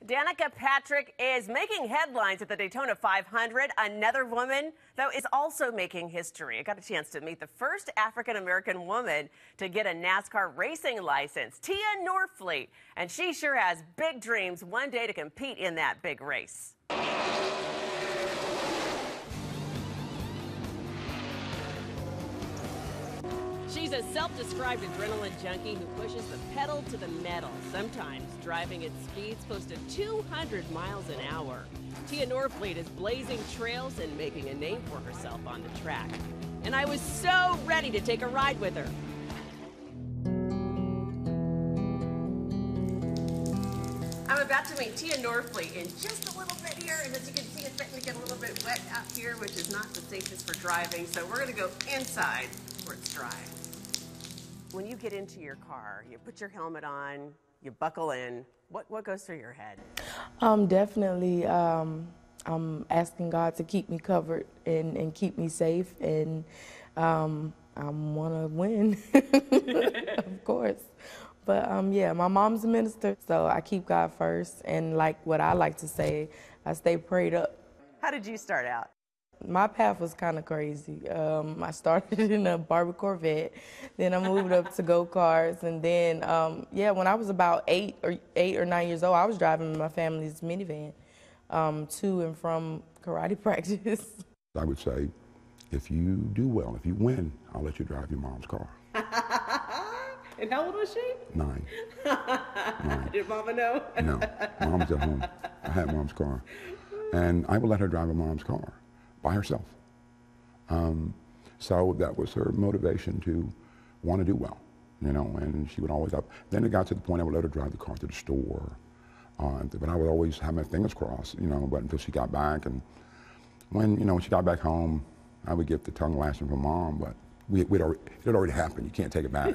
Danica Patrick is making headlines at the Daytona 500. Another woman, though, is also making history. I got a chance to meet the first African-American woman to get a NASCAR racing license, Tia Norfleet. And she sure has big dreams one day to compete in that big race. She's a self-described adrenaline junkie who pushes the pedal to the metal, sometimes driving at speeds close to 200 miles an hour. Tia Norfleet is blazing trails and making a name for herself on the track. And I was so ready to take a ride with her. I'm about to meet Tia Norfleet in just a little bit here, and as you can see, it's starting to get a little bit wet out here, which is not the safest for driving, so we're going to go inside where it's dry. When you get into your car, you put your helmet on, you buckle in, what goes through your head? Definitely, I'm asking God to keep me covered and keep me safe, and I want to win, of course. But yeah, my mom's a minister, so I keep God first, and like what I like to say, I stay prayed up. How did you start out? My path was kind of crazy. I started in a Barbie Corvette, then I moved up to go-karts, and then, yeah, when I was about 8 or 9 years old, I was driving my family's minivan to and from karate practice. I would say, if you do well, if you win, I'll let you drive your mom's car. And how old was she? 9. 9. Did Mama know? No, Mom's at home. I had Mom's car. And I would let her drive her mom's car by herself. So that was her motivation to want to do well, you know, and she would always up. Then it got to the point I would let her drive the car to the store. But I would always have my fingers crossed, you know, but until she got back. And when, you know, when she got back home, I would get the tongue lashing from Mom, but it had already happened. You can't take it back.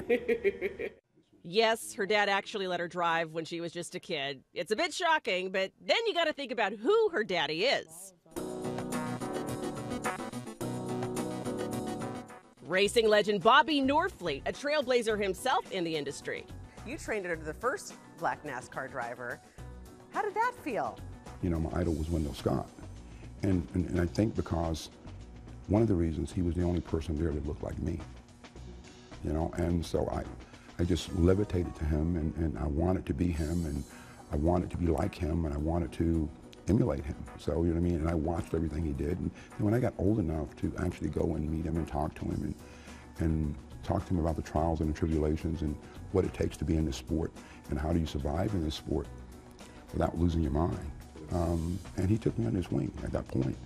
Yes, her dad actually let her drive when she was just a kid. It's a bit shocking, but then you got to think about who her daddy is. Racing legend Bobby Norfleet, a trailblazer himself in the industry. You trained under the first black NASCAR driver. How did that feel? You know, my idol was Wendell Scott. And I think because one of the reasons he was the only person there that looked like me. You know, and so I just levitated to him, and I wanted to be him, and I wanted to be like him, and I wanted to emulate him. So, you know what I mean? And I watched everything he did. And when I got old enough to actually go and meet him and talk to him and talk to him about the trials and the tribulations and what it takes to be in this sport and how do you survive in this sport without losing your mind. And he took me under his wing at that point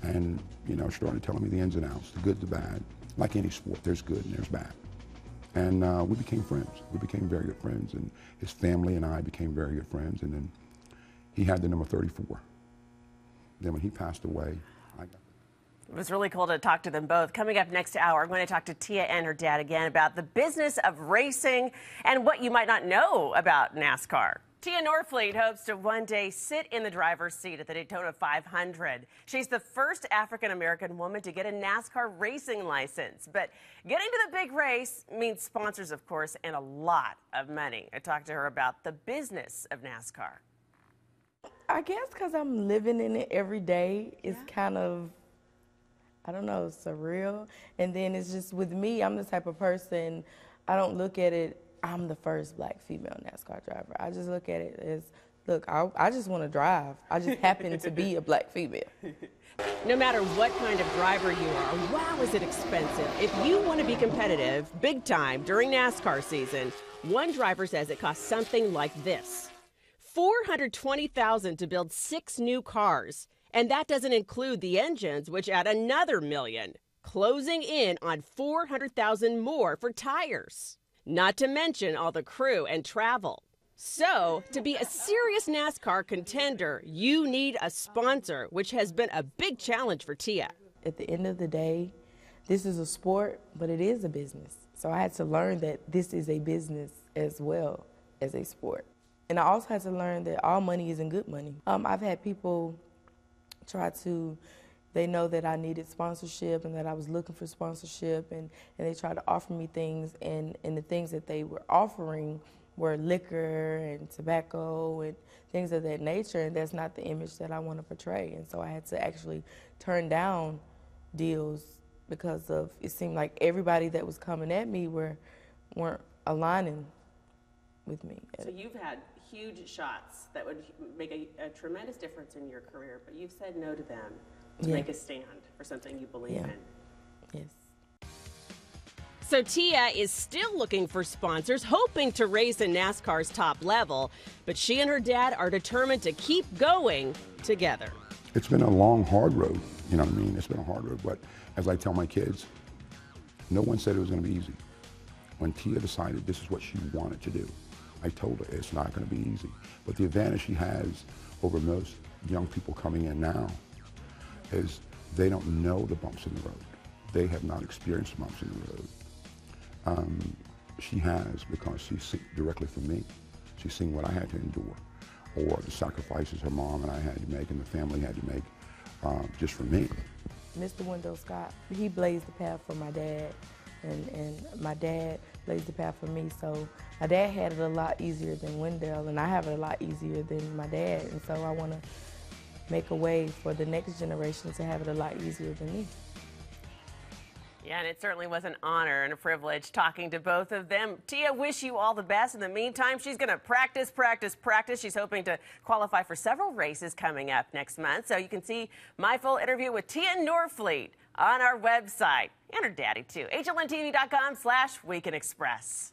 and, you know, started telling me the ins and outs, the good, the bad. Like any sport, there's good and there's bad. And we became friends. We became very good friends, and his family and I became very good friends. And then he had the number 34. Then when he passed away, I got it. It was really cool to talk to them both. Coming up next hour, I'm going to talk to Tia and her dad again about the business of racing and what you might not know about NASCAR. Tia Norfleet hopes to one day sit in the driver's seat at the Daytona 500. She's the first African-American woman to get a NASCAR racing license. But getting to the big race means sponsors, of course, and a lot of money. I talked to her about the business of NASCAR. I guess because I'm living in it every day, it's kind of, I don't know, surreal. And then it's just with me, I'm the type of person, I don't look at it, I'm the first black female NASCAR driver. I just look at it as, look, I just want to drive. I just happen to be a black female. No matter what kind of driver you are, wow, is it expensive. If you want to be competitive, big time, during NASCAR season, one driver says it costs something like this. $420,000 to build 6 new cars. And that doesn't include the engines, which add another $1 million, closing in on $400,000 more for tires. Not to mention all the crew and travel. So, to be a serious NASCAR contender, you need a sponsor, which has been a big challenge for Tia. At the end of the day, this is a sport, but it is a business. So I had to learn that this is a business as well as a sport. And I also had to learn that all money isn't good money. I've had people try to, they know that I needed sponsorship and that I was looking for sponsorship, and they tried to offer me things, and the things that they were offering were liquor and tobacco and things of that nature, and that's not the image that I want to portray. And so I had to actually turn down deals because of, it seemed like everybody that was coming at me weren't aligning with me. So you've had huge shots that would make a tremendous difference in your career, but you've said no to them to make a stand for something you believe in. Yes. So Tia is still looking for sponsors, hoping to race in NASCAR's top level, but she and her dad are determined to keep going together. It's been a long, hard road, you know what I mean? It's been a hard road, but as I tell my kids, no one said it was gonna be easy. When Tia decided this is what she wanted to do, I told her it's not gonna be easy. But the advantage she has over most young people coming in now is they don't know the bumps in the road. They have not experienced bumps in the road. She has, because she's seen directly from me. She's seen what I had to endure, or the sacrifices her mom and I had to make and the family had to make just for me. Mr. Wendell Scott, he blazed the path for my dad, and my dad blazed the path for me. So my dad had it a lot easier than Wendell, and I have it a lot easier than my dad. And so I want to make a way for the next generation to have it a lot easier than me. Yeah, and it certainly was an honor and a privilege talking to both of them. Tia, wish you all the best. In the meantime, she's going to practice, practice, practice. She's hoping to qualify for several races coming up next month. So you can see my full interview with Tia Norfleet on our website, and her daddy too, HLNTV.com/WeekendExpress.